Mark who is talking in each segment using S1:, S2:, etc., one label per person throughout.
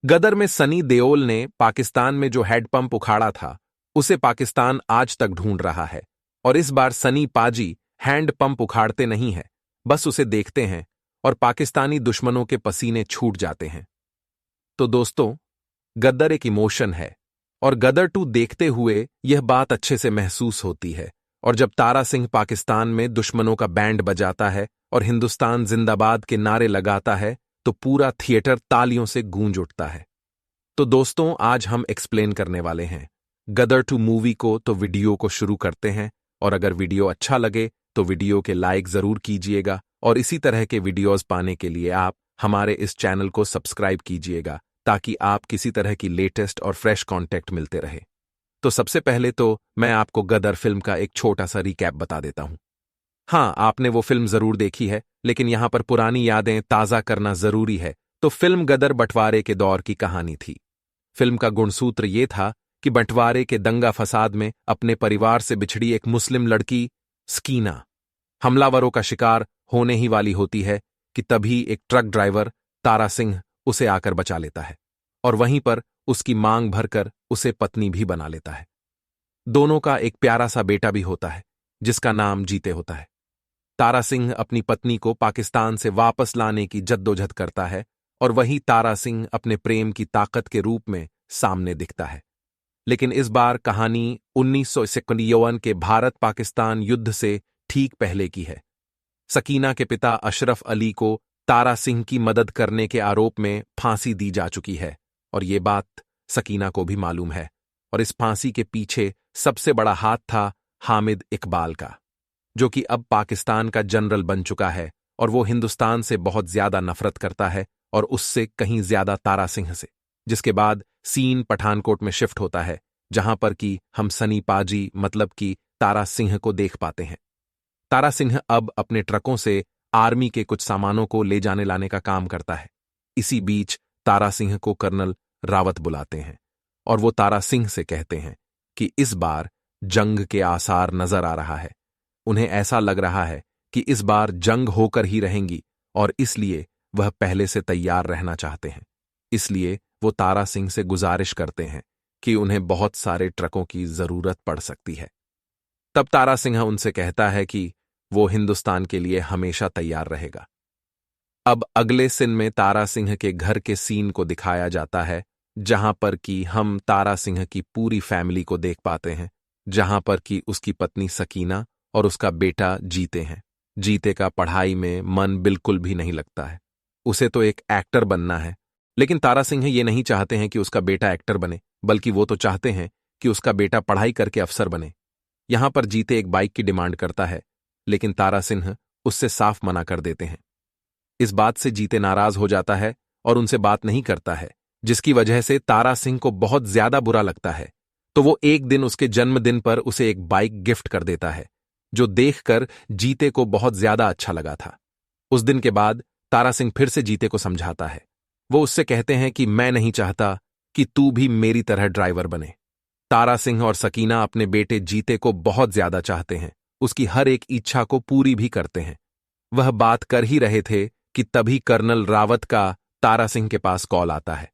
S1: गदर में सनी देओल ने पाकिस्तान में जो हैंडपंप उखाड़ा था, उसे पाकिस्तान आज तक ढूंढ रहा है। और इस बार सनी पाजी हैंडपंप उखाड़ते नहीं है, बस उसे देखते हैं और पाकिस्तानी दुश्मनों के पसीने छूट जाते हैं। तो दोस्तों, गदर एक इमोशन है और गदर 2 देखते हुए यह बात अच्छे से महसूस होती है। और जब तारा सिंह पाकिस्तान में दुश्मनों का बैंड बजाता है और हिंदुस्तान जिंदाबाद के नारे लगाता है, तो पूरा थिएटर तालियों से गूंज उठता है। तो दोस्तों, आज हम एक्सप्लेन करने वाले हैं गदर 2 मूवी को। तो वीडियो को शुरू करते हैं, और अगर वीडियो अच्छा लगे तो वीडियो के लाइक जरूर कीजिएगा, और इसी तरह के वीडियोस पाने के लिए आप हमारे इस चैनल को सब्सक्राइब कीजिएगा, ताकि आप किसी तरह की लेटेस्ट और फ्रेश कॉन्टेंट मिलते रहे। तो सबसे पहले तो मैं आपको गदर फिल्म का एक छोटा सा रिकैप बता देता हूं। हाँ, आपने वो फिल्म जरूर देखी है, लेकिन यहां पर पुरानी यादें ताज़ा करना जरूरी है। तो फिल्म गदर बंटवारे के दौर की कहानी थी। फिल्म का गुणसूत्र ये था कि बंटवारे के दंगा फसाद में अपने परिवार से बिछड़ी एक मुस्लिम लड़की स्कीना हमलावरों का शिकार होने ही वाली होती है कि तभी एक ट्रक ड्राइवर तारा सिंह उसे आकर बचा लेता है, और वहीं पर उसकी मांग भरकर उसे पत्नी भी बना लेता है। दोनों का एक प्यारा सा बेटा भी होता है, जिसका नाम जीते होता है। तारा सिंह अपनी पत्नी को पाकिस्तान से वापस लाने की जद्दोजहद करता है, और वहीं तारा सिंह अपने प्रेम की ताकत के रूप में सामने दिखता है। लेकिन इस बार कहानी 1951 के भारत पाकिस्तान युद्ध से ठीक पहले की है। सकीना के पिता अशरफ अली को तारा सिंह की मदद करने के आरोप में फांसी दी जा चुकी है, और ये बात सकीना को भी मालूम है। और इस फांसी के पीछे सबसे बड़ा हाथ था हामिद इकबाल का, जो कि अब पाकिस्तान का जनरल बन चुका है, और वो हिंदुस्तान से बहुत ज्यादा नफरत करता है, और उससे कहीं ज्यादा तारा सिंह से। जिसके बाद सीन पठानकोट में शिफ्ट होता है, जहां पर कि हम सनी पाजी मतलब कि तारा सिंह को देख पाते हैं। तारा सिंह अब अपने ट्रकों से आर्मी के कुछ सामानों को ले जाने लाने का काम करता है। इसी बीच तारा सिंह को कर्नल रावत बुलाते हैं, और वो तारा सिंह से कहते हैं कि इस बार जंग के आसार नजर आ रहा है। उन्हें ऐसा लग रहा है कि इस बार जंग होकर ही रहेंगी, और इसलिए वह पहले से तैयार रहना चाहते हैं। इसलिए वो तारा सिंह से गुजारिश करते हैं कि उन्हें बहुत सारे ट्रकों की जरूरत पड़ सकती है। तब तारा सिंह उनसे कहता है कि वो हिंदुस्तान के लिए हमेशा तैयार रहेगा। अब अगले सीन में तारा सिंह के घर के सीन को दिखाया जाता है, जहां पर कि हम तारा सिंह की पूरी फैमिली को देख पाते हैं, जहां पर कि उसकी पत्नी सकीना और उसका बेटा जीते हैं। जीते का पढ़ाई में मन बिल्कुल भी नहीं लगता है। उसे तो एक एक्टर बनना है, लेकिन तारा सिंह ये नहीं चाहते हैं कि उसका बेटा एक्टर बने, बल्कि वो तो चाहते हैं कि उसका बेटा पढ़ाई करके अफसर बने। यहां पर जीते एक बाइक की डिमांड करता है, लेकिन तारा सिंह उससे साफ मना कर देते हैं। इस बात से जीते नाराज हो जाता है और उनसे बात नहीं करता है, जिसकी वजह से तारा सिंह को बहुत ज्यादा बुरा लगता है। तो वो एक दिन उसके जन्मदिन पर उसे एक बाइक गिफ्ट कर देता है, जो देखकर जीते को बहुत ज्यादा अच्छा लगा था। उस दिन के बाद तारा सिंह फिर से जीते को समझाता है। वो उससे कहते हैं कि मैं नहीं चाहता कि तू भी मेरी तरह ड्राइवर बने। तारा सिंह और सकीना अपने बेटे जीते को बहुत ज्यादा चाहते हैं, उसकी हर एक इच्छा को पूरी भी करते हैं। वह बात कर ही रहे थे कि तभी कर्नल रावत का तारा सिंह के पास कॉल आता है।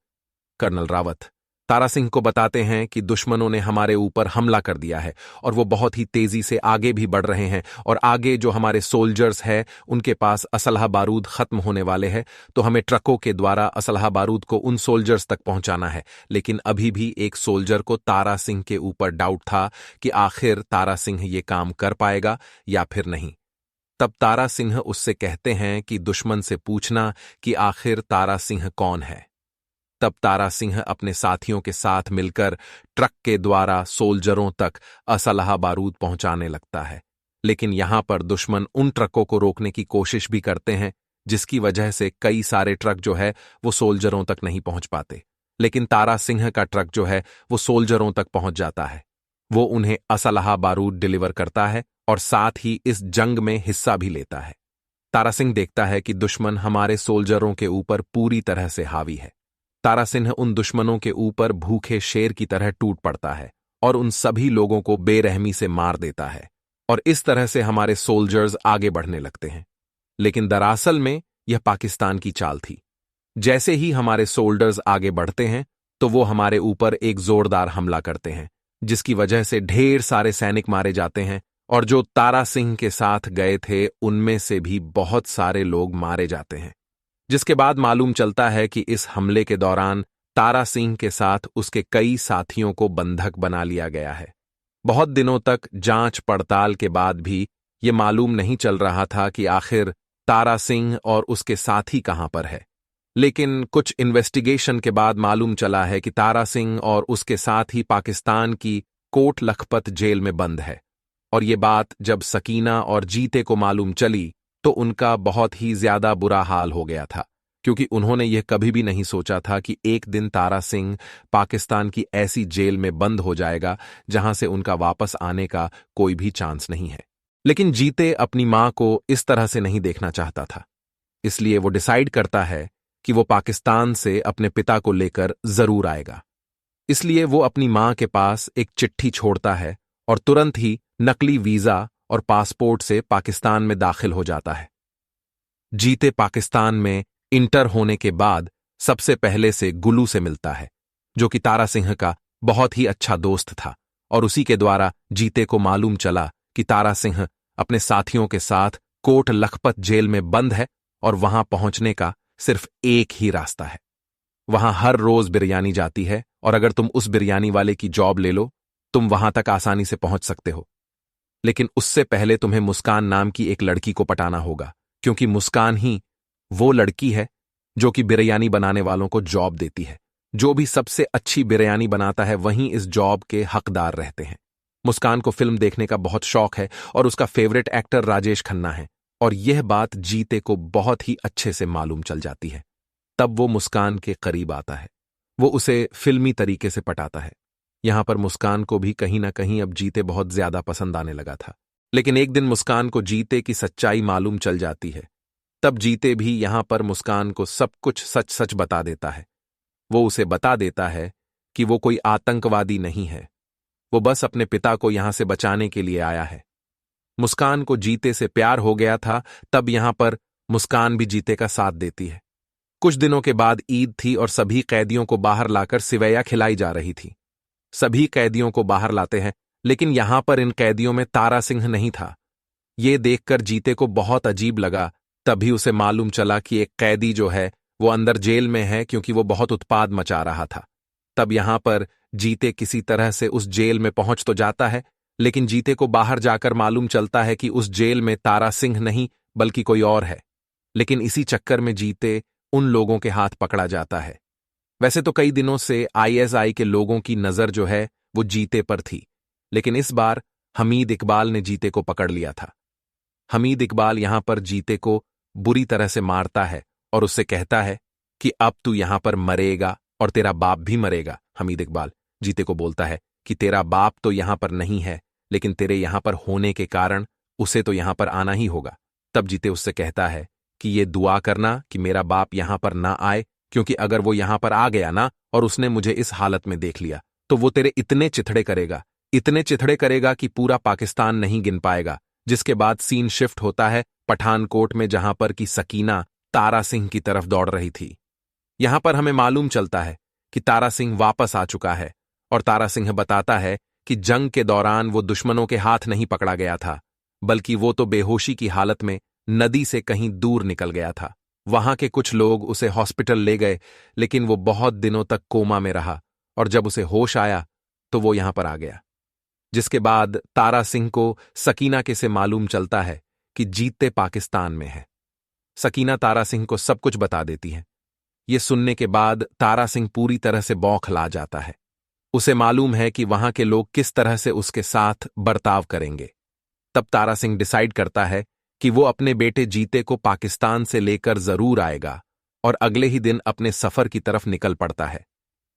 S1: कर्नल रावत तारा सिंह को बताते हैं कि दुश्मनों ने हमारे ऊपर हमला कर दिया है, और वो बहुत ही तेजी से आगे भी बढ़ रहे हैं, और आगे जो हमारे सोल्जर्स हैं उनके पास असलहा बारूद खत्म होने वाले हैं। तो हमें ट्रकों के द्वारा असलहा बारूद को उन सोल्जर्स तक पहुंचाना है। लेकिन अभी भी एक सोल्जर को तारा सिंह के ऊपर डाउट था कि आखिर तारा सिंह ये काम कर पाएगा या फिर नहीं। तब तारा सिंह उससे कहते हैं कि दुश्मन से पूछना कि आखिर तारा सिंह कौन है। तब तारा सिंह अपने साथियों के साथ मिलकर ट्रक के द्वारा सोल्जरों तक असलहा बारूद पहुंचाने लगता है। लेकिन यहां पर दुश्मन उन ट्रकों को रोकने की कोशिश भी करते हैं, जिसकी वजह से कई सारे ट्रक जो है वो सोल्जरों तक नहीं पहुंच पाते। लेकिन तारा सिंह का ट्रक जो है वो सोल्जरों तक पहुंच जाता है। वो उन्हें असलहा बारूद डिलीवर करता है, और साथ ही इस जंग में हिस्सा भी लेता है। तारा सिंह देखता है कि दुश्मन हमारे सोल्जरों के ऊपर पूरी तरह से हावी है। तारा सिंह उन दुश्मनों के ऊपर भूखे शेर की तरह टूट पड़ता है, और उन सभी लोगों को बेरहमी से मार देता है, और इस तरह से हमारे सोल्जर्स आगे बढ़ने लगते हैं। लेकिन दरअसल में यह पाकिस्तान की चाल थी। जैसे ही हमारे सोल्जर्स आगे बढ़ते हैं तो वो हमारे ऊपर एक जोरदार हमला करते हैं, जिसकी वजह से ढेर सारे सैनिक मारे जाते हैं और जो तारा सिंह के साथ गए थे उनमें से भी बहुत सारे लोग मारे जाते हैं। जिसके बाद मालूम चलता है कि इस हमले के दौरान तारा सिंह के साथ उसके कई साथियों को बंधक बना लिया गया है। बहुत दिनों तक जांच पड़ताल के बाद भी ये मालूम नहीं चल रहा था कि आखिर तारा सिंह और उसके साथी कहां पर है। लेकिन कुछ इन्वेस्टिगेशन के बाद मालूम चला है कि तारा सिंह और उसके साथी पाकिस्तान की कोट लखपत जेल में बंद है। और ये बात जब सकीना और जीते को मालूम चली तो उनका बहुत ही ज्यादा बुरा हाल हो गया था, क्योंकि उन्होंने यह कभी भी नहीं सोचा था कि एक दिन तारा सिंह पाकिस्तान की ऐसी जेल में बंद हो जाएगा जहां से उनका वापस आने का कोई भी चांस नहीं है। लेकिन जीते अपनी मां को इस तरह से नहीं देखना चाहता था, इसलिए वो डिसाइड करता है कि वो पाकिस्तान से अपने पिता को लेकर जरूर आएगा। इसलिए वो अपनी मां के पास एक चिट्ठी छोड़ता है और तुरंत ही नकली वीजा और पासपोर्ट से पाकिस्तान में दाखिल हो जाता है। जीते पाकिस्तान में इंटर होने के बाद सबसे पहले से गुल्लू से मिलता है, जो कि तारा सिंह का बहुत ही अच्छा दोस्त था, और उसी के द्वारा जीते को मालूम चला कि तारा सिंह अपने साथियों के साथ कोट लखपत जेल में बंद है और वहां पहुंचने का सिर्फ एक ही रास्ता है। वहां हर रोज बिरयानी जाती है और अगर तुम उस बिरयानी वाले की जॉब ले लो तुम वहां तक आसानी से पहुंच सकते हो। लेकिन उससे पहले तुम्हें मुस्कान नाम की एक लड़की को पटाना होगा, क्योंकि मुस्कान ही वो लड़की है जो कि बिरयानी बनाने वालों को जॉब देती है। जो भी सबसे अच्छी बिरयानी बनाता है वहीं इस जॉब के हकदार रहते हैं। मुस्कान को फिल्म देखने का बहुत शौक है और उसका फेवरेट एक्टर राजेश खन्ना है, और यह बात जीते को बहुत ही अच्छे से मालूम चल जाती है। तब वो मुस्कान के करीब आता है, वो उसे फिल्मी तरीके से पटाता है। यहां पर मुस्कान को भी कहीं ना कहीं अब जीते बहुत ज्यादा पसंद आने लगा था। लेकिन एक दिन मुस्कान को जीते की सच्चाई मालूम चल जाती है। तब जीते भी यहां पर मुस्कान को सब कुछ सच सच बता देता है। वो उसे बता देता है कि वो कोई आतंकवादी नहीं है, वो बस अपने पिता को यहां से बचाने के लिए आया है। मुस्कान को जीते से प्यार हो गया था, तब यहां पर मुस्कान भी जीते का साथ देती है। कुछ दिनों के बाद ईद थी और सभी कैदियों को बाहर लाकर सिवैया खिलाई जा रही थी। सभी कैदियों को बाहर लाते हैं, लेकिन यहां पर इन कैदियों में तारा सिंह नहीं था। ये देखकर जीते को बहुत अजीब लगा। तभी उसे मालूम चला कि एक कैदी जो है वो अंदर जेल में है, क्योंकि वो बहुत उत्पाद मचा रहा था। तब यहां पर जीते किसी तरह से उस जेल में पहुंच तो जाता है, लेकिन जीते को बाहर जाकर मालूम चलता है कि उस जेल में तारा सिंह नहीं बल्कि कोई और है। लेकिन इसी चक्कर में जीते उन लोगों के हाथ पकड़ा जाता है। वैसे तो कई दिनों से आईएसआई के लोगों की नजर जो है वो जीते पर थी, लेकिन इस बार हमीद इकबाल ने जीते को पकड़ लिया था। हमीद इकबाल यहां पर जीते को बुरी तरह से मारता है और उससे कहता है कि अब तू यहां पर मरेगा और तेरा बाप भी मरेगा। हमीद इकबाल जीते को बोलता है कि तेरा बाप तो यहां पर नहीं है, लेकिन तेरे यहां पर होने के कारण उसे तो यहां पर आना ही होगा। तब जीते उससे कहता है कि ये दुआ करना कि मेरा बाप यहां पर ना आए, क्योंकि अगर वो यहां पर आ गया ना और उसने मुझे इस हालत में देख लिया तो वो तेरे इतने चिथड़े करेगा कि पूरा पाकिस्तान नहीं गिन पाएगा। जिसके बाद सीन शिफ्ट होता है पठानकोट में, जहां पर की सकीना तारा सिंह की तरफ दौड़ रही थी। यहां पर हमें मालूम चलता है कि तारा सिंह वापस आ चुका है और तारा सिंह बताता है कि जंग के दौरान वो दुश्मनों के हाथ नहीं पकड़ा गया था, बल्कि वो तो बेहोशी की हालत में नदी से कहीं दूर निकल गया था। वहां के कुछ लोग उसे हॉस्पिटल ले गए, लेकिन वो बहुत दिनों तक कोमा में रहा और जब उसे होश आया तो वो यहां पर आ गया। जिसके बाद तारा सिंह को सकीना के से मालूम चलता है कि जीते पाकिस्तान में है। सकीना तारा सिंह को सब कुछ बता देती है। ये सुनने के बाद तारा सिंह पूरी तरह से बौखला जाता है। उसे मालूम है कि वहां के लोग किस तरह से उसके साथ बर्ताव करेंगे। तब तारा सिंह डिसाइड करता है कि वो अपने बेटे जीते को पाकिस्तान से लेकर जरूर आएगा और अगले ही दिन अपने सफर की तरफ निकल पड़ता है।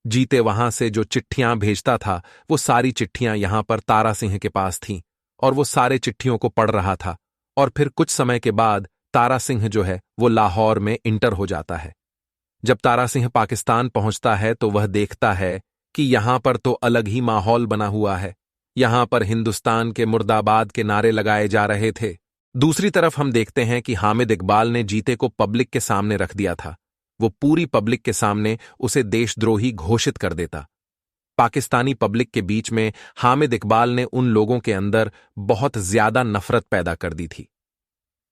S1: जीते वहां से जो चिट्ठियां भेजता था वो सारी चिट्ठियां यहां पर तारा सिंह के पास थीं और वो सारे चिट्ठियों को पढ़ रहा था। और फिर कुछ समय के बाद तारा सिंह जो है वो लाहौर में इंटर हो जाता है। जब तारा सिंह पाकिस्तान पहुंचता है तो वह देखता है कि यहां पर तो अलग ही माहौल बना हुआ है। यहां पर हिंदुस्तान के मुर्दाबाद के नारे लगाए जा रहे थे। दूसरी तरफ हम देखते हैं कि हामिद इकबाल ने जीते को पब्लिक के सामने रख दिया था वो पूरी पब्लिक के सामने उसे देशद्रोही घोषित कर देता। पाकिस्तानी पब्लिक के बीच में हामिद इकबाल ने उन लोगों के अंदर बहुत ज्यादा नफरत पैदा कर दी थी।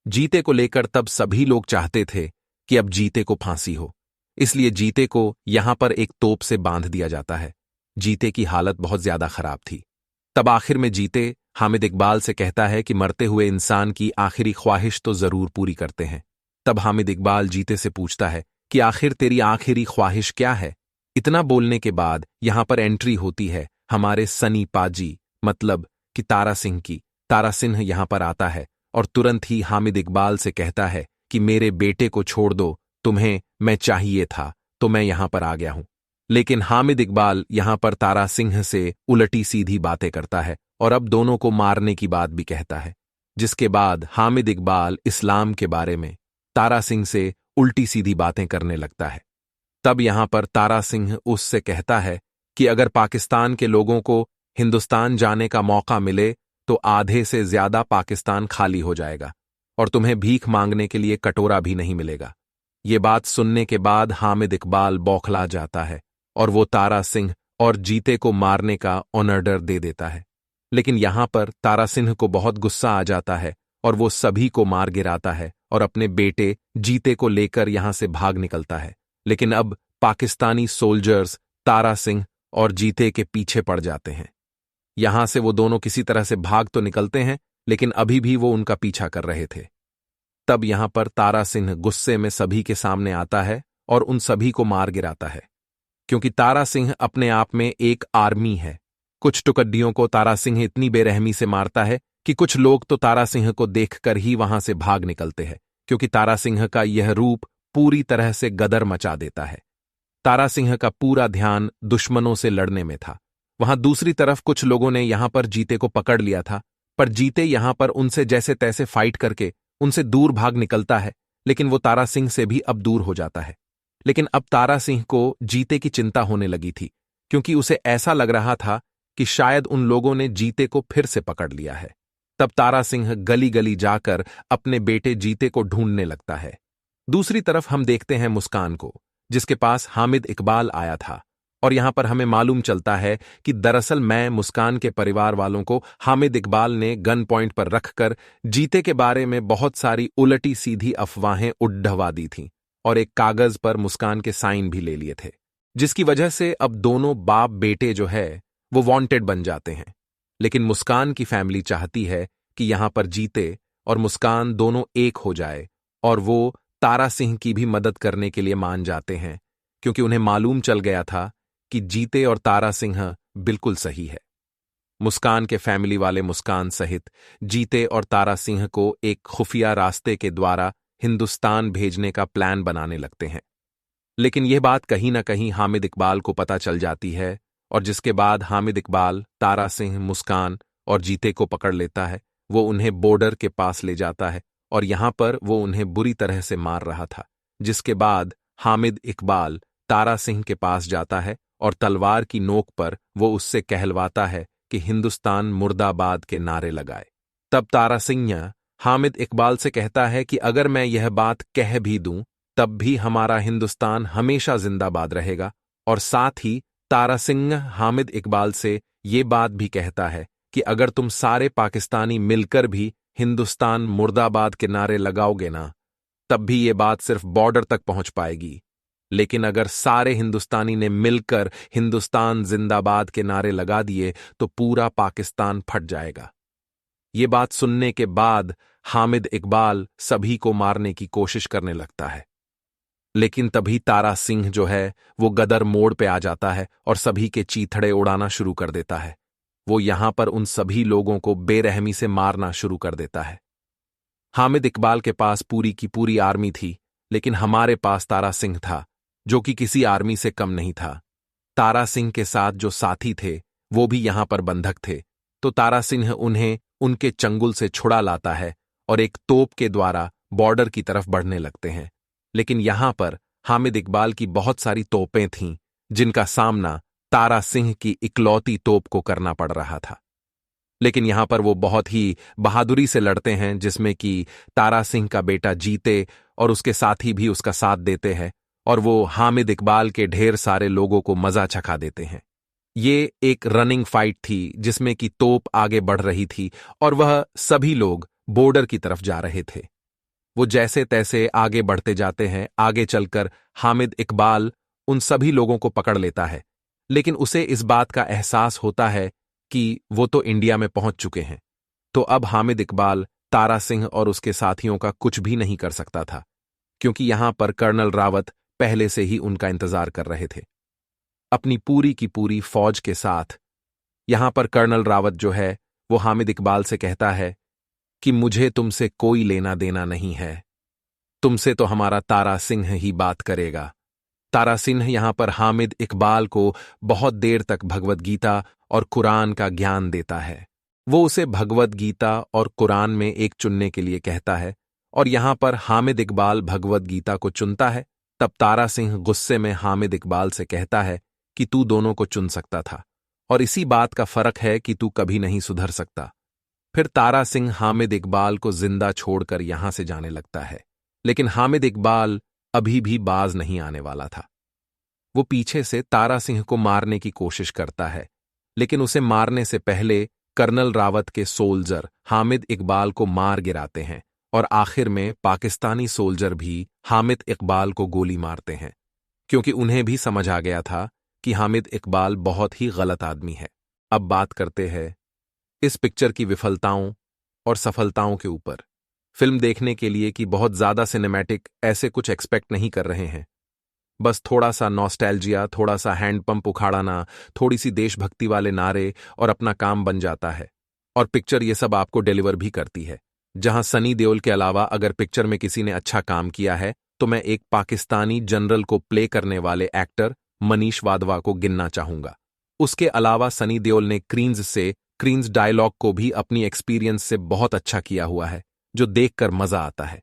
S1: जीते को लेकर तब सभी लोग चाहते थे कि अब जीते को फांसी हो, इसलिए जीते को यहां पर एक तोप से बांध दिया जाता है। जीते की हालत बहुत ज्यादा खराब थी। तब आखिर में जीते हामिद इकबाल से कहता है कि मरते हुए इंसान की आखिरी ख्वाहिश तो जरूर पूरी करते हैं। तब हामिद इकबाल जीते से पूछता है कि आखिर तेरी आखिरी ख्वाहिश क्या है। इतना बोलने के बाद यहां पर एंट्री होती है हमारे सनी पाजी, मतलब कि तारा सिंह की। तारा सिंह यहां पर आता है और तुरंत ही हामिद इकबाल से कहता है कि मेरे बेटे को छोड़ दो, तुम्हें मैं चाहिए था तो मैं यहां पर आ गया हूं। लेकिन हामिद इकबाल यहां पर तारा सिंह से उलटी सीधी बातें करता है और अब दोनों को मारने की बात भी कहता है, जिसके बाद हामिद इकबाल इस्लाम के बारे में तारा सिंह से उल्टी सीधी बातें करने लगता है। तब यहां पर तारा सिंह उससे कहता है कि अगर पाकिस्तान के लोगों को हिंदुस्तान जाने का मौका मिले तो आधे से ज्यादा पाकिस्तान खाली हो जाएगा और तुम्हें भीख मांगने के लिए कटोरा भी नहीं मिलेगा। ये बात सुनने के बाद हामिद इकबाल बौखला जाता है और वो तारा सिंह और जीते को मारने का ऑर्डर दे देता है। लेकिन यहां पर तारा सिंह को बहुत गुस्सा आ जाता है और वो सभी को मार गिराता है और अपने बेटे जीते को लेकर यहां से भाग निकलता है। लेकिन अब पाकिस्तानी सोल्जर्स तारा सिंह और जीते के पीछे पड़ जाते हैं। यहां से वो दोनों किसी तरह से भाग तो निकलते हैं, लेकिन अभी भी वो उनका पीछा कर रहे थे। तब यहां पर तारा सिंह गुस्से में सभी के सामने आता है और उन सभी को मार गिराता है, क्योंकि तारा सिंह अपने आप में एक आर्मी है। कुछ टुकड़ियों को तारा सिंह इतनी बेरहमी से मारता है कि कुछ लोग तो तारा सिंह को देखकर ही वहां से भाग निकलते हैं, क्योंकि तारा सिंह का यह रूप पूरी तरह से गदर मचा देता है। तारा सिंह का पूरा ध्यान दुश्मनों से लड़ने में था। वहां दूसरी तरफ कुछ लोगों ने यहां पर जीते को पकड़ लिया था, पर जीते यहां पर उनसे जैसे तैसे फाइट करके उनसे दूर भाग निकलता है, लेकिन वो तारा सिंह से भी अब दूर हो जाता है। लेकिन अब तारा सिंह को जीते की चिंता होने लगी थी, क्योंकि उसे ऐसा लग रहा था कि शायद उन लोगों ने जीते को फिर से पकड़ लिया है। तब तारा सिंह गली गली जाकर अपने बेटे जीते को ढूंढने लगता है। दूसरी तरफ हम देखते हैं मुस्कान को, जिसके पास हामिद इकबाल आया था, और यहां पर हमें मालूम चलता है कि दरअसल मैं मुस्कान के परिवार वालों को हामिद इकबाल ने गन पॉइंट पर रखकर जीते के बारे में बहुत सारी उलटी सीधी अफवाहें उड़वा दी थीं और एक कागज पर मुस्कान के साइन भी ले लिए थे, जिसकी वजह से अब दोनों बाप बेटे जो है वो वांटेड बन जाते हैं। लेकिन मुस्कान की फैमिली चाहती है कि यहां पर जीते और मुस्कान दोनों एक हो जाए, और वो तारा सिंह की भी मदद करने के लिए मान जाते हैं, क्योंकि उन्हें मालूम चल गया था कि जीते और तारा सिंह बिल्कुल सही है। मुस्कान के फैमिली वाले मुस्कान सहित जीते और तारा सिंह को एक खुफिया रास्ते के द्वारा हिंदुस्तान भेजने का प्लान बनाने लगते हैं। लेकिन यह बात कहीं ना कहीं हामिद इकबाल को पता चल जाती है, और जिसके बाद हामिद इकबाल तारा सिंह, मुस्कान और जीते को पकड़ लेता है। वो उन्हें बॉर्डर के पास ले जाता है और यहां पर वो उन्हें बुरी तरह से मार रहा था, जिसके बाद हामिद इकबाल तारा सिंह के पास जाता है और तलवार की नोक पर वो उससे कहलवाता है कि हिंदुस्तान मुर्दाबाद के नारे लगाए। तब तारा सिंह हामिद इकबाल से कहता है कि अगर मैं यह बात कह भी दूं तब भी हमारा हिंदुस्तान हमेशा जिंदाबाद रहेगा, और साथ ही तारा सिंह हामिद इकबाल से ये बात भी कहता है कि अगर तुम सारे पाकिस्तानी मिलकर भी हिंदुस्तान मुर्दाबाद के नारे लगाओगे ना, तब भी ये बात सिर्फ बॉर्डर तक पहुंच पाएगी, लेकिन अगर सारे हिंदुस्तानी ने मिलकर हिंदुस्तान जिंदाबाद के नारे लगा दिए तो पूरा पाकिस्तान फट जाएगा। ये बात सुनने के बाद हामिद इकबाल सभी को मारने की कोशिश करने लगता है, लेकिन तभी तारा सिंह जो है वो गदर मोड़ पे आ जाता है और सभी के चीथड़े उड़ाना शुरू कर देता है। वो यहां पर उन सभी लोगों को बेरहमी से मारना शुरू कर देता है। हामिद इकबाल के पास पूरी की पूरी आर्मी थी, लेकिन हमारे पास तारा सिंह था, जो कि किसी आर्मी से कम नहीं था। तारा सिंह के साथ जो साथी थे वो भी यहां पर बंधक थे, तो तारा सिंह उन्हें उनके चंगुल से छुड़ा लाता है और एक तोप के द्वारा बॉर्डर की तरफ बढ़ने लगते हैं। लेकिन यहां पर हामिद इकबाल की बहुत सारी तोपें थीं, जिनका सामना तारा सिंह की इकलौती तोप को करना पड़ रहा था। लेकिन यहां पर वो बहुत ही बहादुरी से लड़ते हैं, जिसमें कि तारा सिंह का बेटा जीते और उसके साथी भी उसका साथ देते हैं, और वो हामिद इकबाल के ढेर सारे लोगों को मजा चखा देते हैं। ये एक रनिंग फाइट थी जिसमें कि तोप आगे बढ़ रही थी और वह सभी लोग बॉर्डर की तरफ जा रहे थे। वो जैसे तैसे आगे बढ़ते जाते हैं। आगे चलकर हामिद इकबाल उन सभी लोगों को पकड़ लेता है, लेकिन उसे इस बात का एहसास होता है कि वो तो इंडिया में पहुंच चुके हैं। तो अब हामिद इकबाल तारा सिंह और उसके साथियों का कुछ भी नहीं कर सकता था, क्योंकि यहां पर कर्नल रावत पहले से ही उनका इंतजार कर रहे थे अपनी पूरी की पूरी फौज के साथ। यहां पर कर्नल रावत जो है वो हामिद इकबाल से कहता है कि मुझे तुमसे कोई लेना देना नहीं है, तुमसे तो हमारा तारा सिंह ही बात करेगा। तारा सिंह यहां पर हामिद इकबाल को बहुत देर तक भगवत गीता और कुरान का ज्ञान देता है। वो उसे भगवत गीता और कुरान में एक चुनने के लिए कहता है और यहां पर हामिद इकबाल भगवत गीता को चुनता है। तब तारा सिंह गुस्से में हामिद इकबाल से कहता है कि तू दोनों को चुन सकता था और इसी बात का फर्क है कि तू कभी नहीं सुधर सकता। फिर तारा सिंह हामिद इकबाल को जिंदा छोड़कर यहां से जाने लगता है, लेकिन हामिद इकबाल अभी भी बाज नहीं आने वाला था। वो पीछे से तारा सिंह को मारने की कोशिश करता है, लेकिन उसे मारने से पहले कर्नल रावत के सोल्जर हामिद इकबाल को मार गिराते हैं और आखिर में पाकिस्तानी सोल्जर भी हामिद इकबाल को गोली मारते हैं, क्योंकि उन्हें भी समझ आ गया था कि हामिद इकबाल बहुत ही गलत आदमी है। अब बात करते हैं इस पिक्चर की विफलताओं और सफलताओं के ऊपर। फिल्म देखने के लिए कि बहुत ज्यादा सिनेमैटिक ऐसे कुछ एक्सपेक्ट नहीं कर रहे हैं। बस थोड़ा सा नॉस्टैल्जिया, थोड़ा सा हैंडपंप उखाड़ाना, थोड़ी सी देशभक्ति वाले नारे और अपना काम बन जाता है। और पिक्चर ये सब आपको डिलीवर भी करती है। जहां सनी देओल के अलावा अगर पिक्चर में किसी ने अच्छा काम किया है तो मैं एक पाकिस्तानी जनरल को प्ले करने वाले एक्टर मनीष वाधवा को गिनना चाहूंगा। उसके अलावा सनी देओल ने क्रीन्स डायलॉग को भी अपनी एक्सपीरियंस से बहुत अच्छा किया हुआ है, जो देखकर मजा आता है।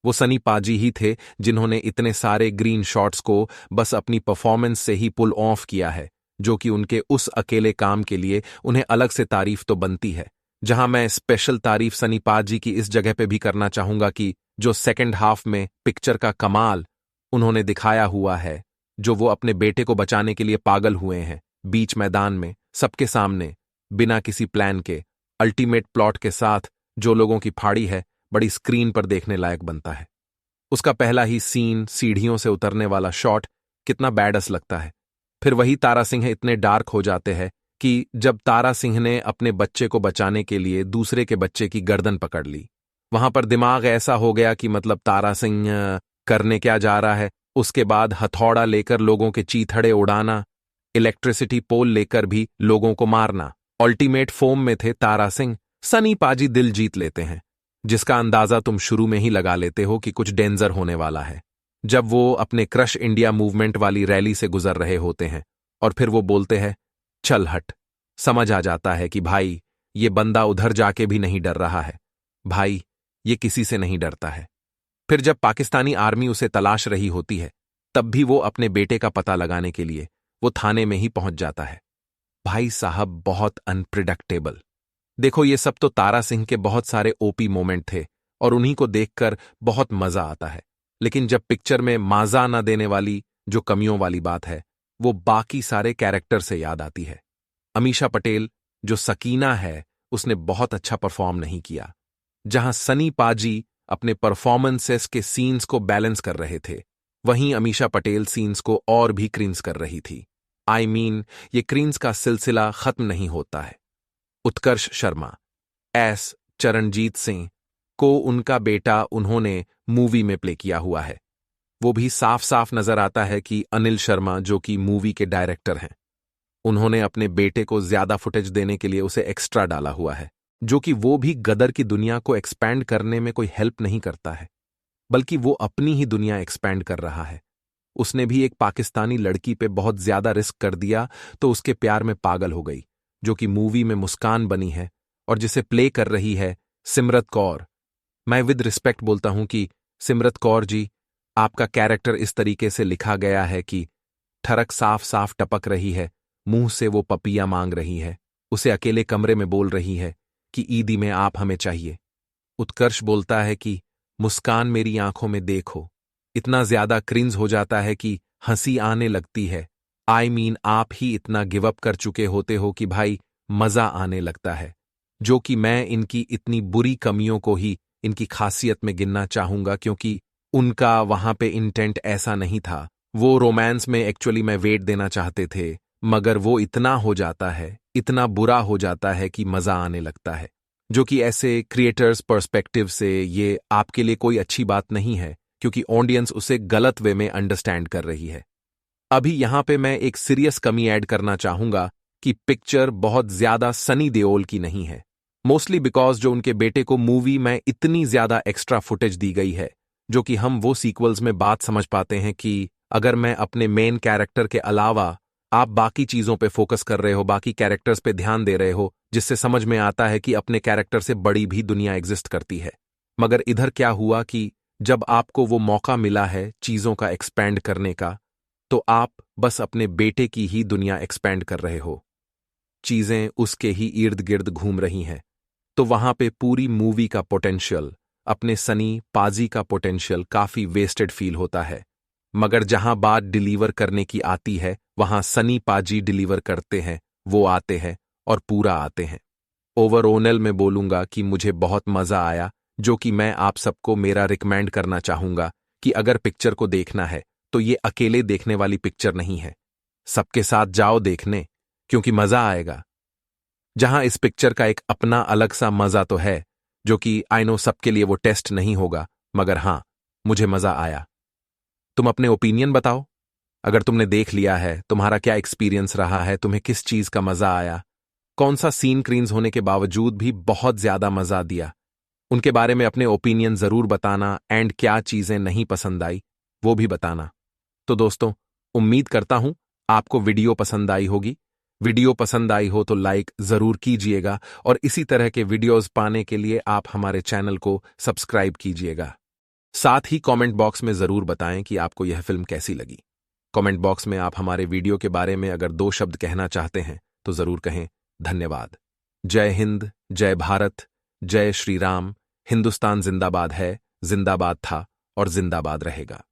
S1: वो सनी पाजी ही थे जिन्होंने इतने सारे ग्रीन शॉट्स को बस अपनी परफॉर्मेंस से ही पुल ऑफ किया है, जो कि उनके उस अकेले काम के लिए उन्हें अलग से तारीफ तो बनती है। जहां मैं स्पेशल तारीफ सनी पाजी की इस जगह पे भी करना चाहूंगा कि जो सेकंड हाफ में पिक्चर का कमाल उन्होंने दिखाया हुआ है, जो वो अपने बेटे को बचाने के लिए पागल हुए हैं बीच मैदान में सबके सामने, बिना किसी प्लान के, अल्टीमेट प्लॉट के साथ जो लोगों की फाड़ी है, बड़ी स्क्रीन पर देखने लायक बनता है। उसका पहला ही सीन, सीढ़ियों से उतरने वाला शॉट, कितना बैडस लगता है। फिर वही तारा सिंह इतने डार्क हो जाते हैं कि जब तारा सिंह ने अपने बच्चे को बचाने के लिए दूसरे के बच्चे की गर्दन पकड़ ली, वहां पर दिमाग ऐसा हो गया कि मतलब तारा सिंह करने क्या जा रहा है। उसके बाद हथौड़ा लेकर लोगों के चीथड़े उड़ाना, इलेक्ट्रिसिटी पोल लेकर भी लोगों को मारना। अल्टीमेट फॉर्म में थे तारा सिंह। सनी पाजी दिल जीत लेते हैं, जिसका अंदाजा तुम शुरू में ही लगा लेते हो कि कुछ डेंजर होने वाला है। जब वो अपने क्रश इंडिया मूवमेंट वाली रैली से गुजर रहे होते हैं और फिर वो बोलते हैं चल हट, समझ आ जाता है कि भाई ये बंदा उधर जाके भी नहीं डर रहा है, भाई ये किसी से नहीं डरता है। फिर जब पाकिस्तानी आर्मी उसे तलाश रही होती है, तब भी वो अपने बेटे का पता लगाने के लिए वो थाने में ही पहुंच जाता है। भाई साहब, बहुत अनप्रिडिक्टेबल। देखो, ये सब तो तारा सिंह के बहुत सारे ओपी मोमेंट थे और उन्हीं को देखकर बहुत मजा आता है। लेकिन जब पिक्चर में मजा न देने वाली जो कमियों वाली बात है, वो बाकी सारे कैरेक्टर से याद आती है। अमीषा पटेल जो सकीना है, उसने बहुत अच्छा परफॉर्म नहीं किया। जहां सनी पाजी अपने परफॉर्मेंसेस के सीन्स को बैलेंस कर रहे थे, वहीं अमीषा पटेल सीन्स को और भी क्रिंज कर रही थी। ये क्रिंज का सिलसिला खत्म नहीं होता है। उत्कर्ष शर्मा एस चरणजीत सिंह को उनका बेटा उन्होंने मूवी में प्ले किया हुआ है। वो भी साफ साफ नजर आता है कि अनिल शर्मा, जो कि मूवी के डायरेक्टर हैं, उन्होंने अपने बेटे को ज्यादा फुटेज देने के लिए उसे एक्स्ट्रा डाला हुआ है, जो कि वो भी गदर की दुनिया को एक्सपैंड करने में कोई हेल्प नहीं करता है, बल्कि वो अपनी ही दुनिया एक्सपैंड कर रहा है। उसने भी एक पाकिस्तानी लड़की पे बहुत ज्यादा रिस्क कर दिया तो उसके प्यार में पागल हो गई, जो कि मूवी में मुस्कान बनी है और जिसे प्ले कर रही है सिमरत कौर। मैं विद रिस्पेक्ट बोलता हूं कि सिमरत कौर जी, आपका कैरेक्टर इस तरीके से लिखा गया है कि ठरक साफ साफ टपक रही है, मुंह से वो पपिया मांग रही है, उसे अकेले कमरे में बोल रही है कि ईदी में आप हमें चाहिए। उत्कर्ष बोलता है कि मुस्कान मेरी आंखों में देखो, इतना ज्यादा क्रिंज हो जाता है कि हंसी आने लगती है। आप ही इतना गिव अप कर चुके होते हो कि भाई मजा आने लगता है। जो कि मैं इनकी इतनी बुरी कमियों को ही इनकी खासियत में गिनना चाहूंगा, क्योंकि उनका वहां पे इंटेंट ऐसा नहीं था। वो रोमांस में एक्चुअली में वेट देना चाहते थे, मगर वो इतना हो जाता है, इतना बुरा हो जाता है कि मजा आने लगता है। जो कि ऐसे क्रिएटर्स पर्सपेक्टिव से ये आपके लिए कोई अच्छी बात नहीं है, क्योंकि ऑडियंस उसे गलत वे में अंडरस्टैंड कर रही है। अभी यहां पे मैं एक सीरियस कमी ऐड करना चाहूंगा कि पिक्चर बहुत ज्यादा सनी देओल की नहीं है। मोस्टली बिकॉज जो उनके बेटे को मूवी में इतनी ज्यादा एक्स्ट्रा फुटेज दी गई है, जो कि हम वो सीक्वल्स में बात समझ पाते हैं कि अगर मैं अपने मेन कैरेक्टर के अलावा आप बाकी चीजों पे फोकस कर रहे हो, बाकी कैरेक्टर्स पे ध्यान दे रहे हो, जिससे समझ में आता है कि अपने कैरेक्टर से बड़ी भी दुनिया एग्जिस्ट करती है। मगर इधर क्या हुआ कि जब आपको वो मौका मिला है चीजों का एक्सपैंड करने का, तो आप बस अपने बेटे की ही दुनिया एक्सपैंड कर रहे हो। चीजें उसके ही इर्द गिर्द घूम रही हैं। तो वहां पे पूरी मूवी का पोटेंशियल, अपने सनी पाजी का पोटेंशियल काफी वेस्टेड फील होता है। मगर जहां बात डिलीवर करने की आती है, वहां सनी पाजी डिलीवर करते हैं, वो आते हैं और पूरा आते हैं। ओवरऑल में बोलूंगा कि मुझे बहुत मजा आया, जो कि मैं आप सबको मेरा रिकमेंड करना चाहूंगा कि अगर पिक्चर को देखना है तो ये अकेले देखने वाली पिक्चर नहीं है। सबके साथ जाओ देखने, क्योंकि मजा आएगा। जहां इस पिक्चर का एक अपना अलग सा मजा तो है, जो कि आई नो सबके लिए वो टेस्ट नहीं होगा, मगर हां, मुझे मजा आया। तुम अपने ओपिनियन बताओ। अगर तुमने देख लिया है, तुम्हारा क्या एक्सपीरियंस रहा है, तुम्हें किस चीज का मजा आया, कौन सा सीन क्रीन्स होने के बावजूद भी बहुत ज्यादा मजा दिया, उनके बारे में अपने ओपिनियन जरूर बताना। एंड क्या चीजें नहीं पसंद आई वो भी बताना। तो दोस्तों, उम्मीद करता हूं आपको वीडियो पसंद आई होगी। वीडियो पसंद आई हो तो लाइक जरूर कीजिएगा, और इसी तरह के वीडियोस पाने के लिए आप हमारे चैनल को सब्सक्राइब कीजिएगा। साथ ही कमेंट बॉक्स में जरूर बताएं कि आपको यह फिल्म कैसी लगी। कमेंट बॉक्स में आप हमारे वीडियो के बारे में अगर 2 शब्द कहना चाहते हैं तो जरूर कहें। धन्यवाद। जय हिंद, जय भारत, जय श्री राम। हिंदुस्तान जिंदाबाद है, जिंदाबाद था और जिंदाबाद रहेगा।